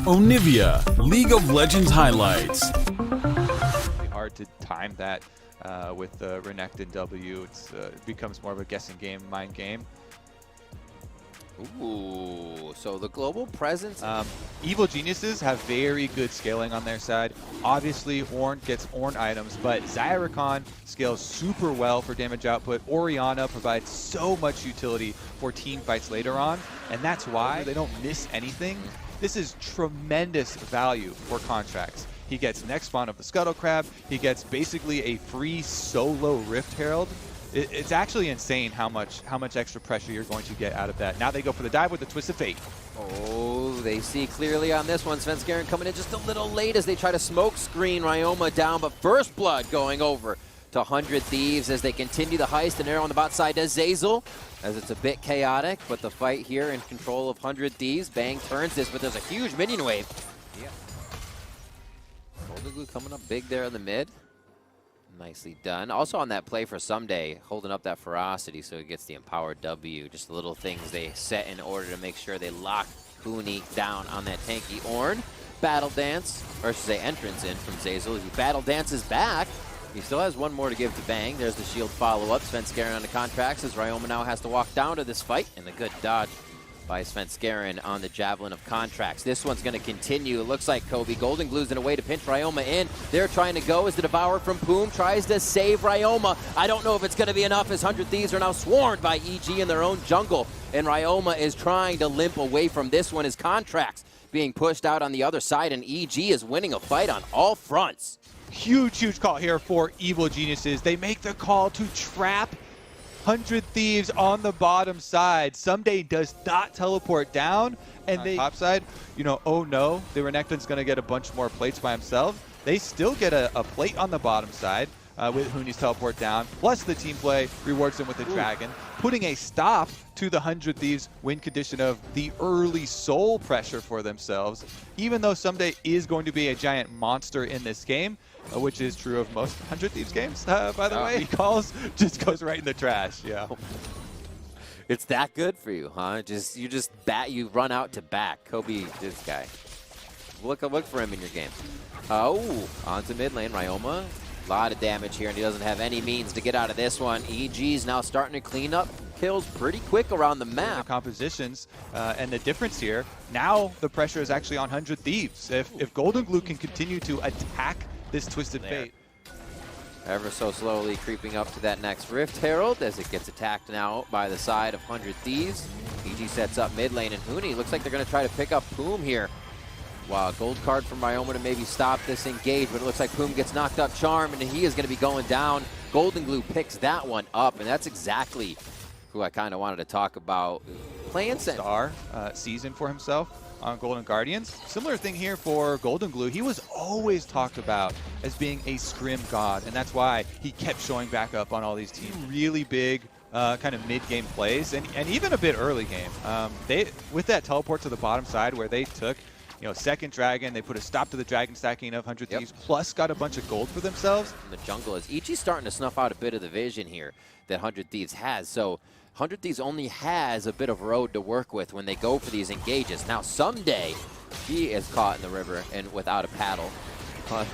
Onivia, League of Legends highlights. Hard to time that with the Renekton W. It becomes more of a guessing game, mind game. Ooh, so the global presence. Evil Geniuses have very good scaling on their side. Obviously, Ornn gets Ornn items, but Zyricon scales super well for damage output. Orianna provides so much utility for team fights later on, and that's why they don't miss anything. This is tremendous value for Contracts. He gets next spawn of the Scuttle Crab. He gets basically a free solo Rift Herald. It's actually insane how much extra pressure you're going to get out of that. Now they go for the dive with the Twist of Fate. Oh, they see clearly on this one. Svenskeren coming in just a little late as they try to smoke screen Ryoma down, but First Blood going over to 100 Thieves as they continue the heist. An arrow on the bot side to Zeyzal, as it's a bit chaotic, but the fight here in control of 100 Thieves. Bang turns this, but there's a huge minion wave. Yeah. Golden Glue coming up big there in the mid. Nicely done. Also on that play for Someday, holding up that ferocity so he gets the empowered W. Just the little things they set in order to make sure they lock Huni down on that tanky Ornn. Battle Dance, or I should say entrance in from Zeyzal. He Battle Dances back. He still has one more to give to Bang. There's the shield follow-up. Svenskeren on the Contracts as Ryoma now has to walk down to this fight. And a good dodge by Svenskeren on the Javelin of Contracts. This one's going to continue. It looks like Kobe Golden Glue's in a way to pinch Ryoma in. They're trying to go as the Devourer from Poom tries to save Ryoma. I don't know if it's going to be enough as 100 Thieves are now swarmed by EG in their own jungle. And Ryoma is trying to limp away from this one as Contracts being pushed out on the other side. And EG is winning a fight on all fronts. Huge call here for Evil Geniuses. They make the call to trap 100 Thieves on the bottom side. Someday does not teleport down, and they top side, you know, oh no, the Renekton's going to get a bunch more plates by himself. They still get a plate on the bottom side with Huni's teleport down, plus the team play rewards them with a dragon, putting a stop to the 100 Thieves win condition of the early soul pressure for themselves, even though Someday is going to be a giant monster in this game, which is true of most 100 Thieves games, by the way. He calls, just goes right in the trash, yeah. It's that good for you, huh? You run out to back. Kobe, this guy. Look for him in your game. Oh, onto mid lane, Ryoma. A lot of damage here, and he doesn't have any means to get out of this one. EG's now starting to clean up kills pretty quick around the map. The compositions, and the difference here, now the pressure is actually on 100 Thieves. If Golden Glue can continue to attack this Twisted Fate. Ever so slowly creeping up to that next Rift Herald as it gets attacked now by the side of 100 Thieves. EG sets up mid lane, and Huni looks like they're going to try to pick up Poom here. Wow, gold card from Ryoma to maybe stop this engage, but it looks like Poom gets knocked up Charm, and he is going to be going down. Golden Glue picks that one up, and that's exactly who I kind of wanted to talk about. Playing star season for himself on Golden Guardians. Similar thing here for Golden Glue. He was always talked about as being a scrim god, and that's why he kept showing back up on all these teams. Really big kind of mid-game plays, and even a bit early game. With that teleport to the bottom side where they took, you know, second dragon, they put a stop to the dragon stacking of 100 Thieves, plus got a bunch of gold for themselves. In the jungle is EG's starting to snuff out a bit of the vision here that 100 Thieves has. So 100 Thieves only has a bit of road to work with when they go for these engages. Now Someday, he is caught in the river and without a paddle.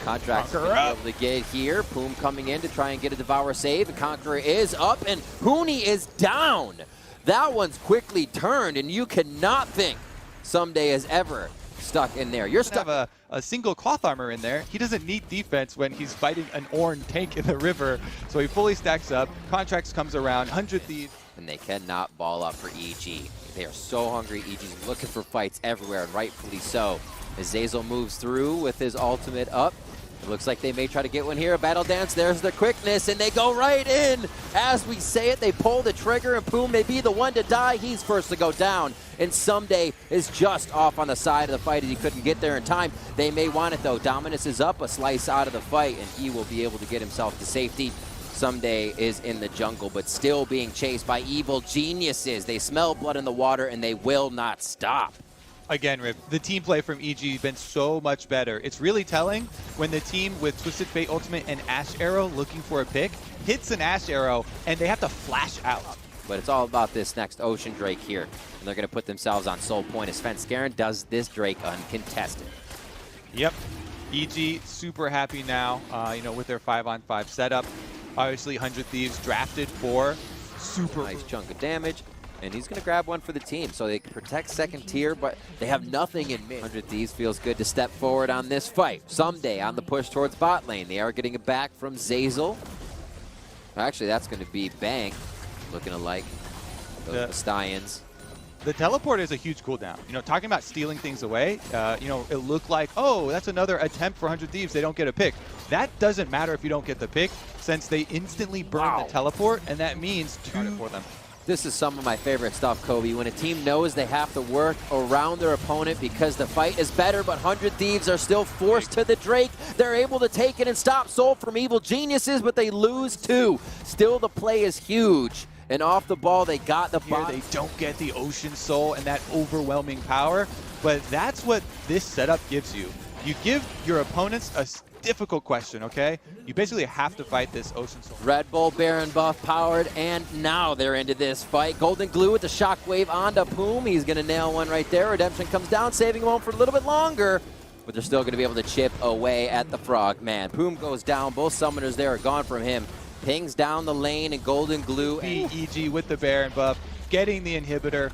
Contracts able to get here. Poom coming in to try and get a Devourer save. The Conqueror is up and Huni is down. That one's quickly turned, and you cannot think Someday is ever stuck in there. You're stuck. Have a single cloth armor in there. He doesn't need defense when he's fighting an Ornn tank in the river, so he fully stacks up. Contracts comes around, 100 Thieves. And they cannot ball up for EG. They are so hungry. EG's looking for fights everywhere, and rightfully so. As Zeyzal moves through with his ultimate up, it looks like they may try to get one here. A Battle Dance, there's the quickness, and they go right in. As we say it, they pull the trigger, and Poom may be the one to die. He's first to go down, and Someday is just off on the side of the fight as he couldn't get there in time. They may want it, though. Dominus is up a slice out of the fight, and he will be able to get himself to safety. Someday is in the jungle, but still being chased by Evil Geniuses. They smell blood in the water, and they will not stop. Again, Rip, the team play from EG has been so much better. It's really telling when the team with Twisted Fate Ultimate and Ash Arrow looking for a pick hits an Ash Arrow and they have to flash out. but it's all about this next Ocean Drake here. And they're going to put themselves on sole point as Svenskeren does this Drake uncontested. Yep. EG super happy now, you know, with their 5-on-5 setup. Obviously, 100 Thieves drafted for super nice chunk of damage. And he's going to grab one for the team, so they can protect second tier, but they have nothing in mid. 100 Thieves feels good to step forward on this fight. Someday on the push towards bot lane, they are getting it back from Zazel. Actually, that's going to be Bang, looking alike. Those Stallions. The teleport is a huge cooldown. You know, talking about stealing things away, you know, it looked like, oh, that's another attempt for 100 Thieves. They don't get a pick. That doesn't matter if you don't get the pick, since they instantly burn the teleport, and that means 2 for them. This is some of my favorite stuff, Kobe. When a team knows they have to work around their opponent because the fight is better, but 100 Thieves are still forced to the Drake. They're able to take it and stop Soul from Evil Geniuses, but they lose 2. Still, the play is huge. And off the ball, they got the bot. They don't get the Ocean Soul and that overwhelming power, but that's what this setup gives you. You give your opponents a difficult question, okay? You basically have to fight this Ocean Soul. Red Bull Baron buff powered, and now they're into this fight. Golden Glue with the shockwave onto Poom. He's going to nail one right there. Redemption comes down, saving him home for a little bit longer, but they're still going to be able to chip away at the Frog Man. Poom goes down. Both summoners there are gone from him. Pings down the lane, and Golden Glue. EG with the Baron buff, getting the inhibitor.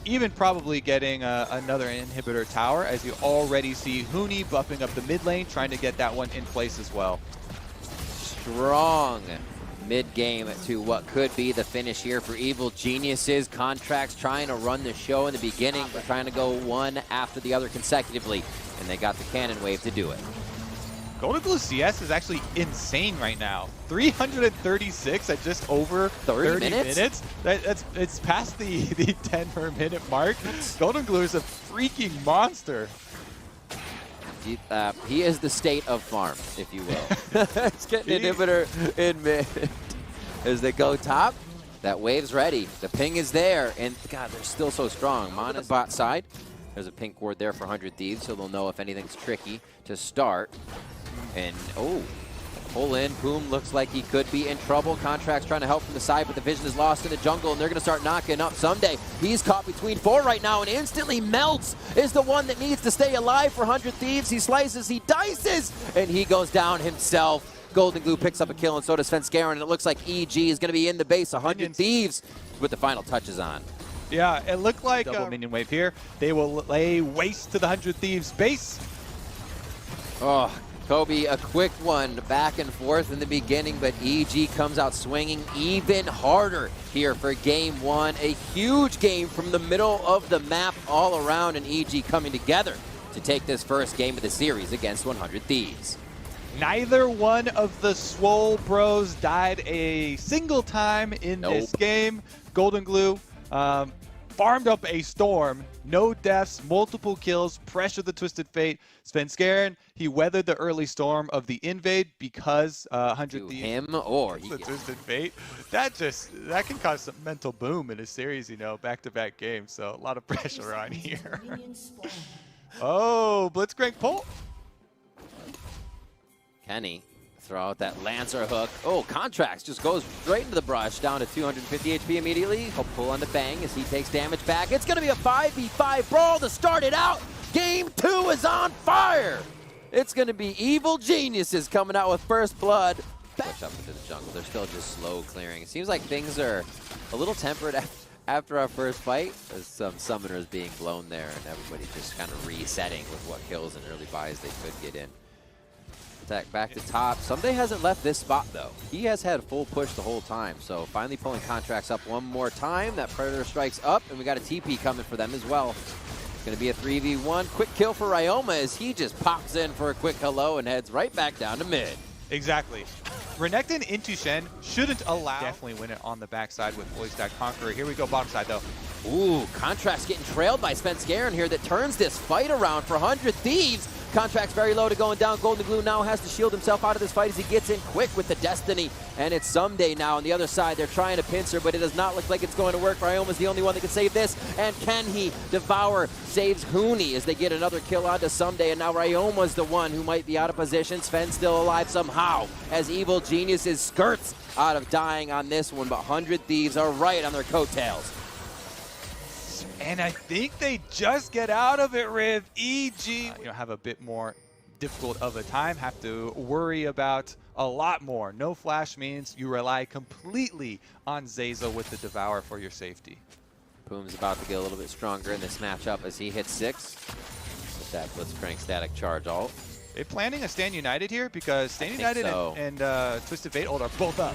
Even probably getting another inhibitor tower, as you already see Huni buffing up the mid lane, trying to get that one in place as well. Strong mid-game to what could be the finish here for Evil Geniuses. Contracts trying to run the show in the beginning, but trying to go one after the other consecutively, and they got the cannon wave to do it. Golden Glue CS is actually insane right now. 336 at just over 30 minutes. It's past the 10 per minute mark. Golden Glue is a freaking monster. He is the state of farm, if you will. Let's get an inhibitor in mid. As they go top, that wave's ready. The ping is there, and God, they're still so strong. Mana's bot side. There's a pink ward there for 100 Thieves, so they'll know if anything's tricky to start. And, oh, pull in. Poom looks like he could be in trouble. Contract's trying to help from the side, but the vision is lost in the jungle, and they're going to start knocking up Someday. He's caught between 4 right now, and instantly Melts is the one that needs to stay alive for 100 Thieves. He slices, he dices, and he goes down himself. Golden Glue picks up a kill, and so does Svenskeren, and it looks like EG is going to be in the base. 100 Thieves with the final touches on. Yeah, it looked like double minion wave here. They will lay waste to the 100 Thieves base. Oh, Kobe, a quick one back and forth in the beginning, but EG comes out swinging even harder here for game 1. A huge game from the middle of the map all around, and EG coming together to take this first game of the series against 100 Thieves. Neither one of the Swole Bros died a single time in this game. Golden Glue farmed up a storm. No deaths, multiple kills, pressure the Twisted Fate. Svenskeren, he weathered the early storm of the invade because 100 Thieves. Him or the Twisted Fate. That can cause some mental boom in a series, you know, back-to-back games. So a lot of pressure on here. Oh, Blitzcrank pull. Kenny throw out that Lancer hook. Oh, Contracts just goes straight into the brush, down to 250 HP immediately. He'll pull on the Bang as he takes damage back. It's going to be a 5v5 brawl to start it out. Game 2 is on fire. It's going to be Evil Geniuses coming out with first blood. Push up into the jungle. They're still just slow clearing. It seems like things are a little tempered after our first fight. There's some summoners being blown there, and everybody just kind of resetting with what kills and early buys they could get in. Back to top. Someday hasn't left this spot, though. He has had full push the whole time, so finally pulling Contracts up one more time. That Predator strikes up, and we got a TP coming for them as well. It's going to be a 3v1. Quick kill for Ryoma as he just pops in for a quick hello and heads right back down to mid. Exactly. Renekton into Shen shouldn't allow. Definitely win it on the backside with fully stacked Conqueror. Here we go, bottom side, though. Ooh, Contracts getting trailed by Svenskeren here that turns this fight around for 100 Thieves. Contract's very low to going down. Golden Glue now has to shield himself out of this fight as he gets in quick with the Destiny. And it's Someday now on the other side. They're trying to pincer, but it does not look like it's going to work. Ryoma's the only one that can save this. And can he? Devour saves Huni as they get another kill onto Someday. And now Ryoma's the one who might be out of position. Sven's still alive somehow as Evil Geniuses skirts out of dying on this one. But 100 Thieves are right on their coattails. And I think they just get out of it, Riv. EG, have a bit more difficult of a time, have to worry about a lot more. No flash means you rely completely on Zeyzal with the Devour for your safety. Boom's about to get a little bit stronger in this matchup as he hits 6 with that Blitzcrank static charge ult. They planning a Stand United here because Stand United so. and Twisted Fate ult are both up.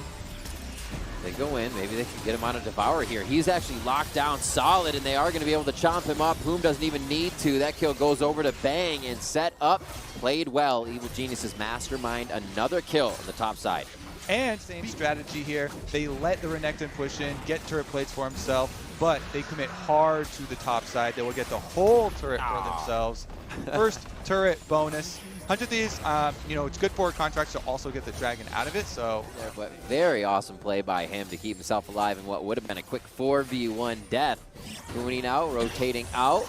They go in, maybe they can get him on a Devour here. He's actually locked down solid, and they are going to be able to chomp him up. Boom doesn't even need to. That kill goes over to Bang and set up. Played well. Evil Geniuses mastermind another kill on the top side. And same strategy here. They let the Renekton push in, get turret plates for himself, but they commit hard to the top side. They will get the whole turret for themselves. First turret bonus. 100 Thieves, it's good for contracts to also get the dragon out of it, so. Yeah, but very awesome play by him to keep himself alive in what would have been a quick 4v1 death. Huni now rotating out.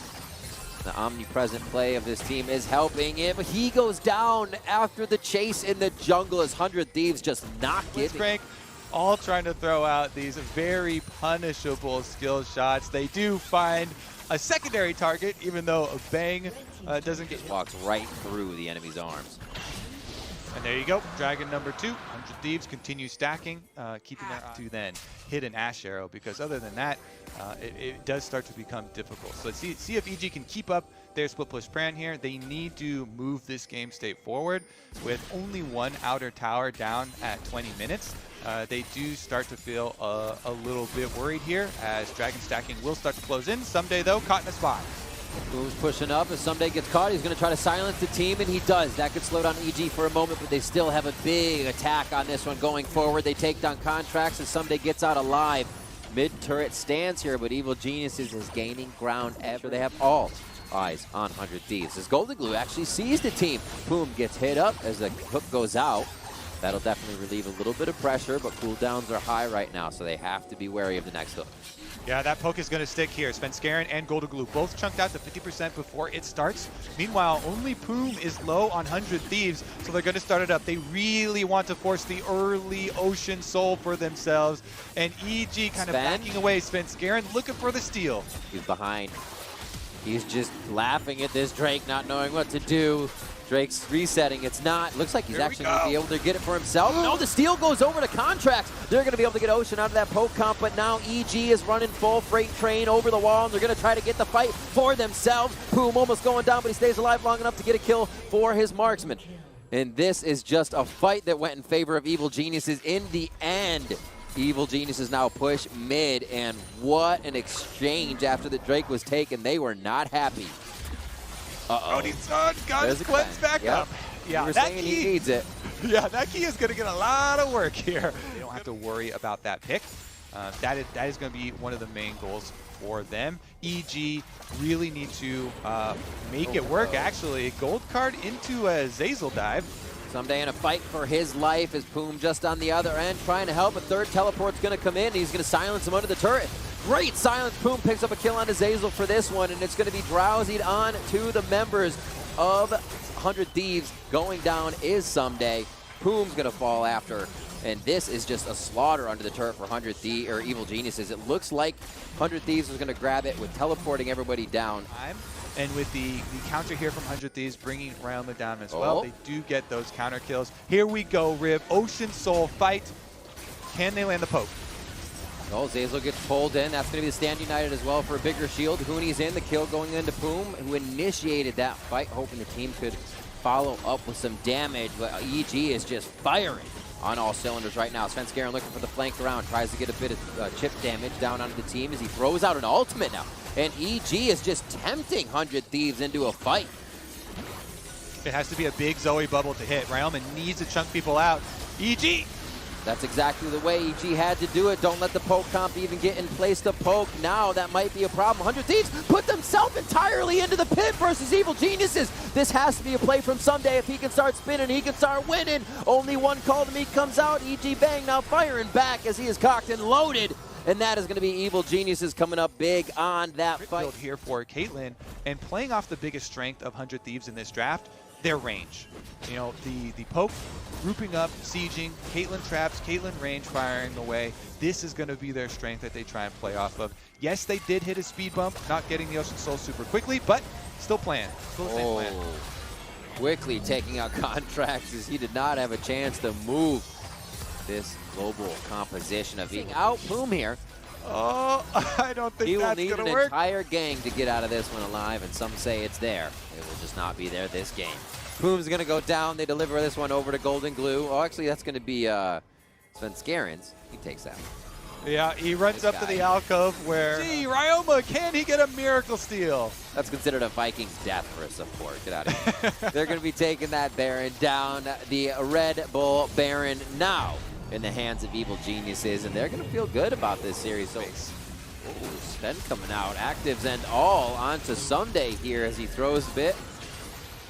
The omnipresent play of this team is helping him. He goes down after the chase in the jungle as 100 Thieves just not getting. Blitzcrank all trying to throw out these very punishable skill shots. They do find a secondary target, even though a Bang doesn't get. Walks right through the enemy's arms. And there you go, Dragon number 2. 100 Thieves continue stacking, keeping their eye to then hit an Ash Arrow, because other than that, it does start to become difficult. So let's see if EG can keep up their split push plan here. They need to move this game state forward with only one outer tower down at 20 minutes. They do start to feel a little bit worried here as Dragon stacking will start to close in. Someday though, caught in a spot. Boom's pushing up. As Someday gets caught, he's going to try to silence the team, and he does. That could slow down EG for a moment, but they still have a big attack on this one going forward. They take down Contracts, and Someday gets out alive. Mid-turret stands here, but Evil Geniuses is gaining ground after they have all eyes on 100 Thieves. As Golden Glue actually sees the team. Boom gets hit up as the hook goes out. That'll definitely relieve a little bit of pressure, but cooldowns are high right now, so they have to be wary of the next hook. Yeah, that poke is going to stick here. Svenskeren and Golden Glue both chunked out to 50% before it starts. Meanwhile, only Poom is low on 100 Thieves, so they're going to start it up. They really want to force the early Ocean Soul for themselves. And EG kind of backing away. Svenskeren looking for the steal. He's behind. He's just laughing at this Drake, not knowing what to do. Drake's resetting. It's not. Looks like he's actually going to be able to get it for himself. No, the steal goes over to Contracts. They're going to be able to get Ocean out of that poke comp, but now EG is running full freight train over the wall, and they're going to try to get the fight for themselves. Boom almost going down, but he stays alive long enough to get a kill for his marksman. And this is just a fight that went in favor of Evil Geniuses in the end. Evil Geniuses now push mid, and what an exchange after the Drake was taken. They were not happy. Uh-oh. Got his cleanse back up. Yeah, that key, he needs it. Yeah, that key is going to get a lot of work here. They don't have to worry about that pick. That is going to be one of the main goals for them. EG really need to make it work, actually. Gold card into a Zeyzal dive. Someday in a fight for his life is Poom just on the other end trying to help. A third teleport's going to come in. He's going to silence him under the turret. Great silence. Poom picks up a kill onto Zeyzal for this one, and it's going to be drowsied on to the members of 100 Thieves. Going down is Someday. Poom's going to fall after, and this is just a slaughter under the turret for 100 Thieves, or Evil Geniuses. It looks like 100 Thieves is going to grab it with teleporting everybody down. And with the counter here from 100 Thieves bringing Round1 down as well, they do get those counter kills. Here we go, Riv. Ocean Soul fight. Can they land the poke? Oh, Zeyzal gets pulled in. That's going to be the Stand United as well for a bigger shield. Huni's in, the kill going into Poom, who initiated that fight, hoping the team could follow up with some damage. But EG is just firing on all cylinders right now. Svenskeren looking for the flank around, tries to get a bit of chip damage down onto the team as he throws out an ultimate now. And EG is just tempting 100 Thieves into a fight. It has to be a big Zoe bubble to hit. Ryoman needs to chunk people out. EG That's exactly the way EG had to do it. Don't let the poke comp even get in place to poke. Now that might be a problem. 100 Thieves put themselves entirely into the pit versus Evil Geniuses. This has to be a play from Someday. If he can start spinning, he can start winning. Only one call to meet comes out. EG Bang now firing back as he is cocked and loaded. And that is going to be Evil Geniuses coming up big on that fight. Here for Caitlyn, and playing off the biggest strength of 100 Thieves in this draft, their range. You know, the poke, grouping up, sieging, Caitlyn traps, Caitlyn range firing away. This is going to be their strength that they try and play off of. Yes, they did hit a speed bump, not getting the Ocean Soul super quickly, but still playing. Still the same plan. Quickly taking out Contracts as he did not have a chance to move this global composition of being out. Boom here. Oh, I don't think that's going to work. He will need an entire gang to get out of this one alive, and some say it's there. It will just not be there this game. Boom's going to go down. They deliver this one over to Golden Glue. Oh, actually, that's going to be Sven Scarens. He takes that one. Yeah, he runs up to the alcove where... Gee, Ryoma, can he get a miracle steal? That's considered a Viking's death for a support. Get out of here. They're going to be taking that Baron down. The Red Bull Baron now in the hands of Evil Geniuses, and they're going to feel good about this series. So, Sven coming out, actives and all onto Someday here as he throws a bit.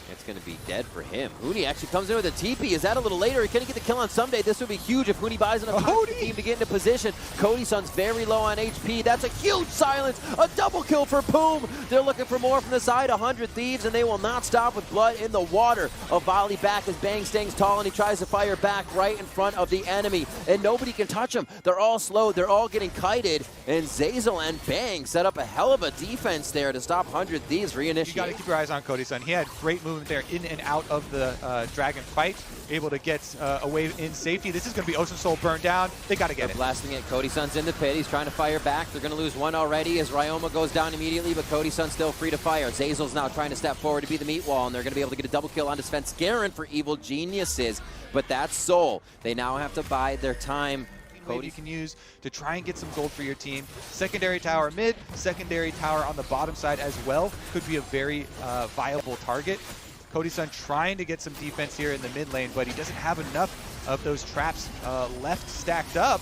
It's going to be dead for him. Huni actually comes in with a TP. Is that a little later? He couldn't get the kill on Someday. This would be huge if Huni buys enough time for the team to get into position. Cody Sun's very low on HP. That's a huge silence. A double kill for Poom. They're looking for more from the side. 100 Thieves, and they will not stop with blood in the water. A volley back as Bang stings tall, and he tries to fire back right in front of the enemy. And nobody can touch him. They're all slow. They're all getting kited. And Zazel and Bang set up a hell of a defense there to stop 100 Thieves reinitiate. You got to keep your eyes on Cody Sun. He had great movement there in and out of the Dragon fight, able to get away in safety. This is going to be Ocean Soul burned down. They got to get it. Blasting it. Cody Sun's in the pit. He's trying to fire back. They're going to lose one already as Ryoma goes down immediately, but Cody Sun's still free to fire. Zazel's now trying to step forward to be the meat wall, and they're going to be able to get a double kill onto Sven Scarren for Evil Geniuses. But that's Soul. They now have to bide their time. Cody, you can use to try and get some gold for your team. Secondary tower mid, secondary tower on the bottom side as well could be a very viable target. Cody Sun trying to get some defense here in the mid lane, but he doesn't have enough of those traps left stacked up.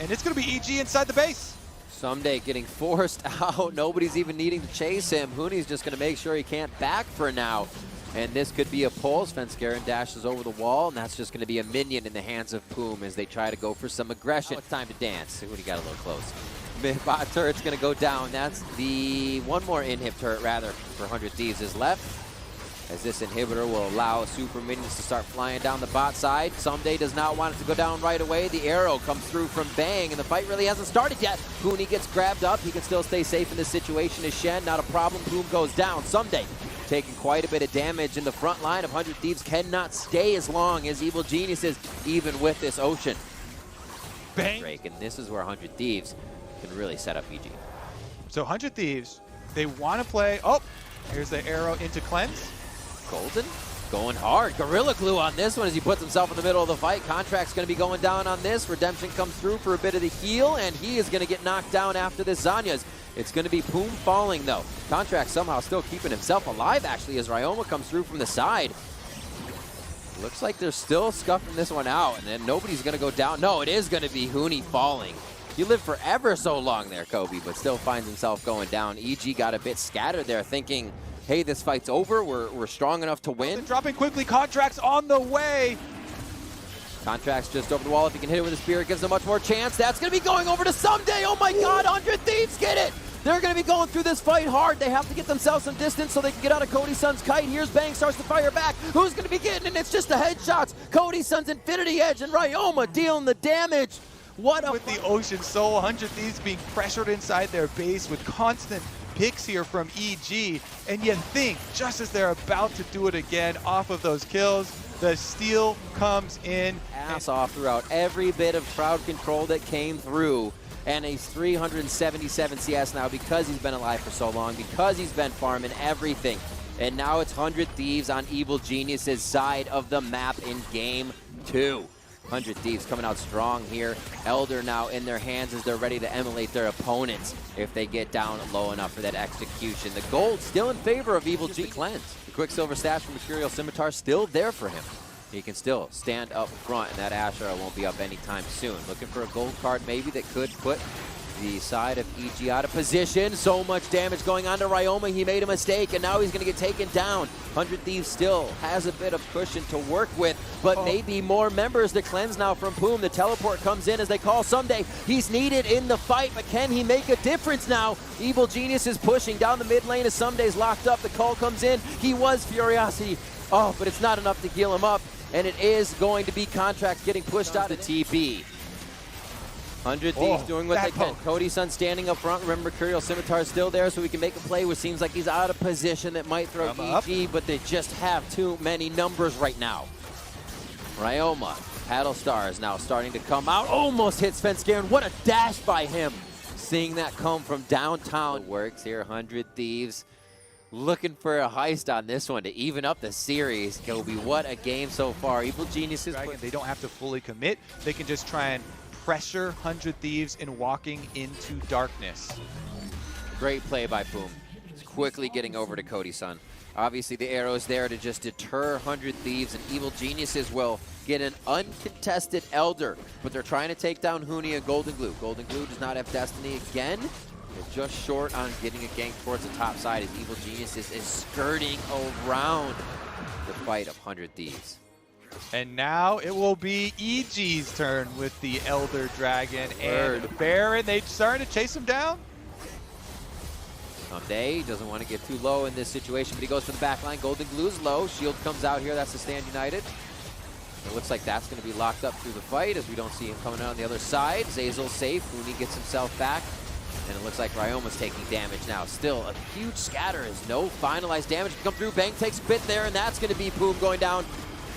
And it's going to be EG inside the base. Someday getting forced out. Nobody's even needing to chase him. Huni's just going to make sure he can't back for now. And this could be a pull. Sven Scarren dashes over the wall, and that's just going to be a minion in the hands of Poom as they try to go for some aggression. Now it's time to dance. Huni got a little close. Mid-bot turret's going to go down. That's the one more inhib turret, rather, for 100 Thieves is left. As this inhibitor will allow super minions to start flying down the bot side. Someday does not want it to go down right away. The arrow comes through from Bang, and the fight really hasn't started yet. Huni gets grabbed up. He can still stay safe in this situation as Shen. Not a problem. Boom goes down. Someday taking quite a bit of damage in the front line of 100 Thieves. Cannot stay as long as Evil Geniuses, even with this Ocean. Bang. Drake, and this is where 100 Thieves can really set up EG. So 100 Thieves, they want to play. Oh, here's the arrow into Cleanse. Golden going hard. Gorilla Glue on this one as he puts himself in the middle of the fight. Contract's going to be going down on this. Redemption comes through for a bit of the heal, and he is going to get knocked down after this. Zanya's. It's going to be Poom falling, though. Contract somehow still keeping himself alive, actually, as Ryoma comes through from the side. Looks like they're still scuffing this one out, and then nobody's going to go down. No, it is going to be Huni falling. He lived for ever so long there, Kobe, but still finds himself going down. EG got a bit scattered there, thinking, hey, this fight's over. We're strong enough to win. They're dropping quickly. Contract's on the way. Contract's just over the wall. If he can hit it with a spear, it gives him much more chance. That's going to be going over to Someday. Oh, my God. 100 Thieves get it. They're going to be going through this fight hard. They have to get themselves some distance so they can get out of Cody Sun's kite. Here's Bang, starts to fire back. Who's going to be getting it? It's just the headshots. Cody Sun's Infinity Edge and Ryoma dealing the damage. What a... With the Ocean Soul, 100 Thieves being pressured inside their base with constant picks here from EG. And you think, just as they're about to do it again off of those kills, the steal comes in. Ass off throughout every bit of crowd control that came through. And he's 377 CS now because he's been alive for so long, because he's been farming everything. And now it's 100 Thieves on Evil Genius's side of the map in Game 2. 100 Thieves coming out strong here. Elder now in their hands as they're ready to emulate their opponents if they get down low enough for that execution. The gold still in favor of Evil G. Cleanse. The Quicksilver stash from Mercurial Scimitar still there for him. He can still stand up front, and that Asher won't be up anytime soon. Looking for a gold card maybe that could put the side of EG out of position. So much damage going on to Ryoma. He made a mistake, and now he's going to get taken down. 100 Thieves still has a bit of cushion to work with, but maybe more members to cleanse now from Poom. The teleport comes in as they call Someday. He's needed in the fight, but can he make a difference now? Evil Genius is pushing down the mid lane as Someday's locked up. The call comes in. He was Furiosity. Oh, but it's not enough to heal him up, and it is going to be Contract getting pushed out of TB. 100 Thieves doing what they can. Cody's son standing up front. Remember, Mercurial Scimitar still there, so he can make a play, which seems like he's out of position. That might throw EG, but they just have too many numbers right now. Ryoma, Paddle Star is now starting to come out. Almost hits Svenskeren. What a dash by him. Seeing that come from downtown. Works here, 100 Thieves. Looking for a heist on this one to even up the series. Kobe, what a game so far. Evil Geniuses. They don't have to fully commit. They can just try and pressure 100 Thieves in walking into darkness. Great play by Poom. He's quickly getting over to Cody's son. Obviously the arrow's there to just deter 100 Thieves, and Evil Geniuses will get an uncontested Elder, but they're trying to take down Huni and Golden Glue. Golden Glue does not have Destiny again. They're just short on getting a gank towards the top side as Evil Geniuses is skirting around the fight of 100 Thieves. And now it will be EG's turn with the Elder Dragon and Baron. They starting to chase him down. Someday doesn't want to get too low in this situation, but he goes for the back line. Golden Glue's low. Shield comes out here. That's the Stand United. It looks like that's going to be locked up through the fight as we don't see him coming out on the other side. Zazel's safe. Huni gets himself back. And it looks like Ryoma's taking damage now. Still, a huge scatter as no finalized damage can come through. Bang takes a bit there, and that's going to be Poom going down.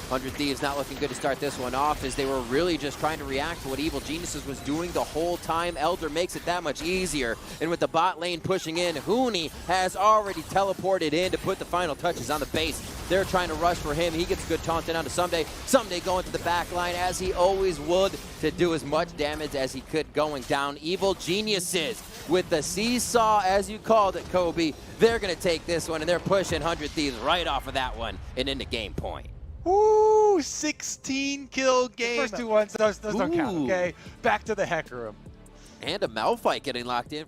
100 Thieves not looking good to start this one off as they were really just trying to react to what Evil Geniuses was doing the whole time. Elder makes it that much easier. And with the bot lane pushing in, Huni has already teleported in to put the final touches on the base. They're trying to rush for him. He gets a good taunt in onto Someday. Someday going to the back line as he always would to do as much damage as he could going down. Evil Geniuses with the seesaw, as you called it, Kobe. They're going to take this one, and they're pushing 100 Thieves right off of that one and into game point. Woo! 16 kill game. First 2 ones, those don't count, okay? Back to the Hecarim. And a Malphite getting locked in.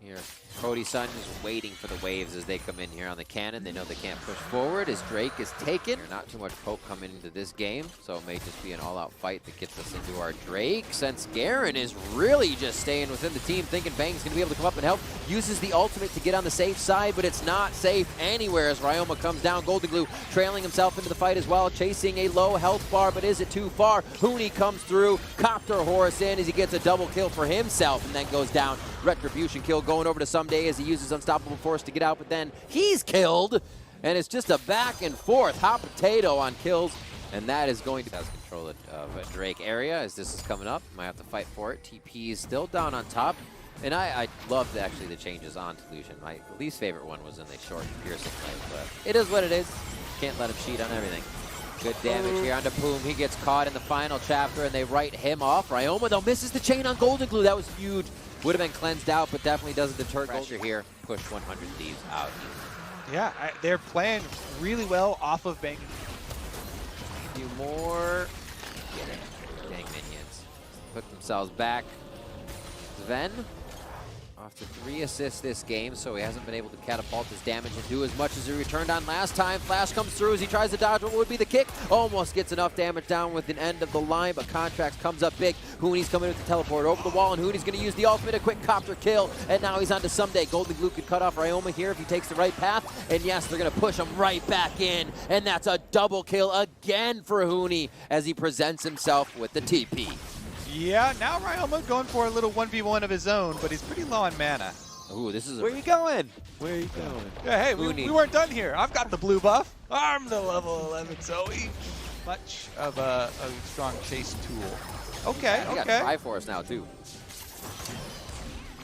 Here, Cody's son is waiting for the waves as they come in here on the cannon. They know they can't push forward as Drake is taken. Not too much poke coming into this game, so it may just be an all-out fight that gets us into our Drake. Since Garen is really just staying within the team, thinking Bang's going to be able to come up and help. Uses the ultimate to get on the safe side, but it's not safe anywhere as Ryoma comes down. Golden Glue trailing himself into the fight as well, chasing a low health bar, but is it too far? Huni comes through, Copter Horse in as he gets a double kill for himself and then goes down. Retribution kill going over to Someday as he uses Unstoppable Force to get out, but then he's killed, and it's just a back and forth hot potato on kills, and that is going to have control of a Drake area as this is coming up. Might have to fight for it. TP is still down on top, and I loved actually the changes on Delusion. My least favorite one was in the short piercing fight, but it is what it is. Can't let him cheat on everything. Good damage here onto Poom. He gets caught in the final chapter, and they write him off. Ryoma, though, misses the chain on Golden Glue. That was huge. Would have been cleansed out, but definitely doesn't deter pressure here. Push 100 Thieves out. Yeah, they're playing really well off of Bang. A few more. Getting minions. Put themselves back. Sven off to 3 assists this game, so he hasn't been able to catapult his damage and do as much as he returned on last time. Flash comes through as he tries to dodge what would be the kick. Almost gets enough damage down with an end of the line, but Contracts comes up big. Huni's coming with the teleport over the wall, and Huni's going to use the ultimate, a quick copter kill, and now he's on to Someday. Golden Glue could cut off Ryoma here if he takes the right path, and yes, they're going to push him right back in, and that's a double kill again for Huni as he presents himself with the TP. Yeah, now Ryoma going for a little 1v1 of his own, but he's pretty low on mana. Ooh, this is Where you going? Where are you going? Yeah, hey, we weren't done here. I've got the blue buff. I'm the level 11 Zoe. Much of a strong chase tool. Okay, I got Triforce now, too.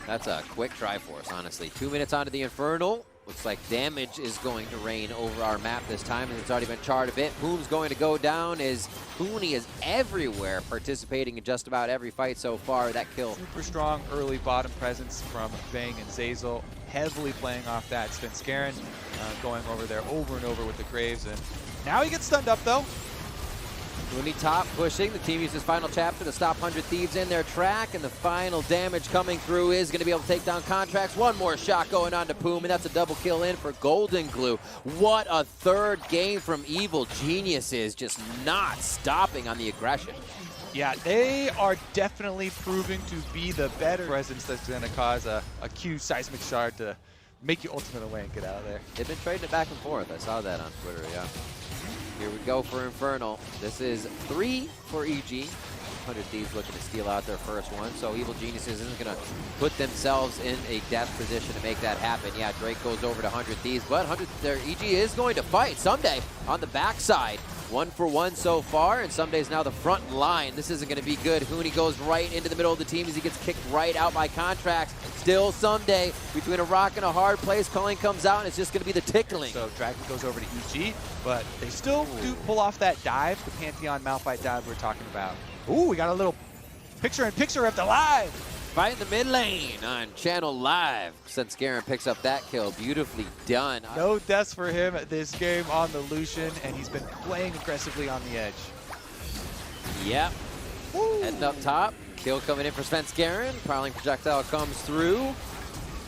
That's a quick Triforce, honestly. 2 minutes onto the Infernal. Looks like damage is going to reign over our map this time, and it's already been charred a bit. Poom's going to go down as Huni is everywhere, participating in just about every fight so far. That kill. Super strong early bottom presence from Bang and Zazel, heavily playing off that. Svenskeren going over there over and over with the Graves, and Now he gets stunned up, though. Huni top pushing. The team uses final chapter to stop 100 Thieves in their track, and the final damage coming through is going to be able to take down Contracts. One more shot going on to Poom, and that's a double kill in for Golden Glue. What a third game from Evil Geniuses, just not stopping on the aggression. Yeah, they are definitely proving to be the better presence that's going to cause a Q seismic shard to make you ultimate away and get out of there. They've been trading it back and forth. I saw that on Twitter, yeah. Here we go for Infernal. This is 3 for EG. 100 Thieves looking to steal out their first one, so Evil Geniuses isn't going to put themselves in a death position to make that happen. Yeah, Drake goes over to 100 Thieves, but EG is going to fight someday on the backside. 1 for 1 so far, and Sunday's now the front line. This isn't going to be good. Huni goes right into the middle of the team as he gets kicked right out by Contracts. Still Someday between a rock and a hard place. Culling comes out, and it's just going to be the tickling. So Dragon goes over to EG, but they still do pull off that dive, the Pantheon Malphite dive we're talking about. Ooh, we got a little picture-in-picture of the live. Fight in the mid lane on Channel Live. Since Garen picks up that kill, beautifully done. No deaths for him this game on the Lucian, and he's been playing aggressively on the edge. Yep. Woo. Heading up top. Kill coming in for Spence Garen. Prowling projectile comes through.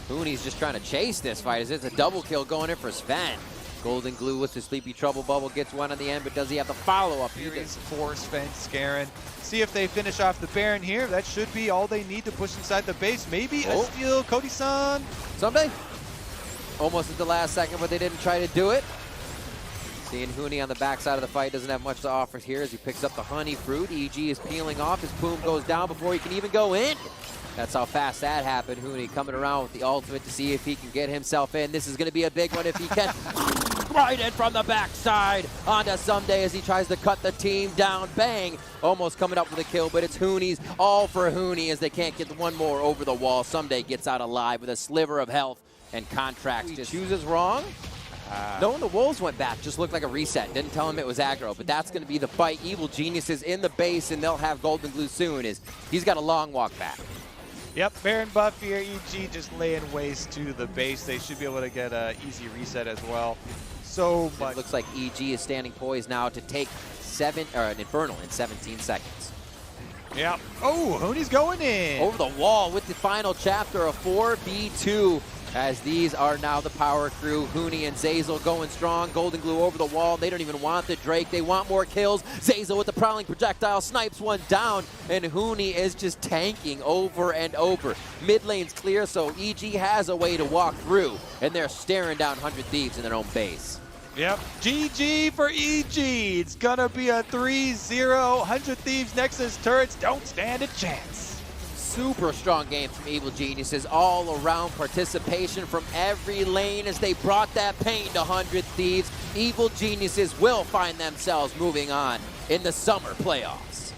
Huni's just trying to chase this fight as it's a double kill going in for Sven. Golden Glue with the Sleepy Trouble Bubble gets one on the end, but does he have the follow-up? For Spence Garen. See if they finish off the Baron here. That should be all they need to push inside the base. Maybe a steal, Cody-san. Someday. Almost at the last second, but they didn't try to do it. Seeing Huni on the backside of the fight doesn't have much to offer here as he picks up the honey fruit. EG is peeling off. His Poom goes down before he can even go in. That's how fast that happened. Huni coming around with the ultimate to see if he can get himself in. This is going to be a big one if he can. Right in from the backside onto Someday as he tries to cut the team down. Bang! Almost coming up with a kill, but it's Huni's. All for Huni as they can't get one more over the wall. Someday gets out alive with a sliver of health, and Contracts just chooses wrong. Knowing the Wolves went back just looked like a reset. Didn't tell him it was aggro, but that's going to be the fight. Evil Geniuses in the base, and they'll have Golden Glue soon. He's got a long walk back. Yep, Baron buff here. EG just laying waste to the base. They should be able to get an easy reset as well. So much. It looks like EG is standing poised now to take an Infernal in 17 seconds. Yeah. Oh, Huni's going in. Over the wall with the final chapter of 4v2. As these are now the power crew. Huni and Zazel going strong. Golden Glue over the wall. They don't even want the Drake. They want more kills. Zazel with the prowling projectile snipes one down. And Huni is just tanking over and over. Mid lane's clear, so EG has a way to walk through. And they're staring down 100 Thieves in their own base. Yep. GG for EG. It's going to be a 3-0. 100 Thieves Nexus turrets don't stand a chance. Super strong game from Evil Geniuses. All around participation from every lane as they brought that pain to 100 Thieves. Evil Geniuses will find themselves moving on in the summer playoffs.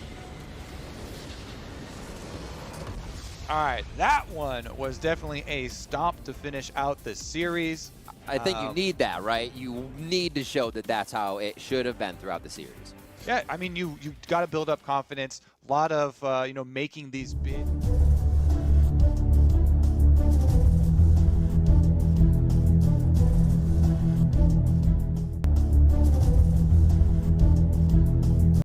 All right, that one was definitely a stomp to finish out the series. I think you need that, right? You need to show that that's how it should have been throughout the series. Yeah, I mean, you got to build up confidence. A lot of, making these big...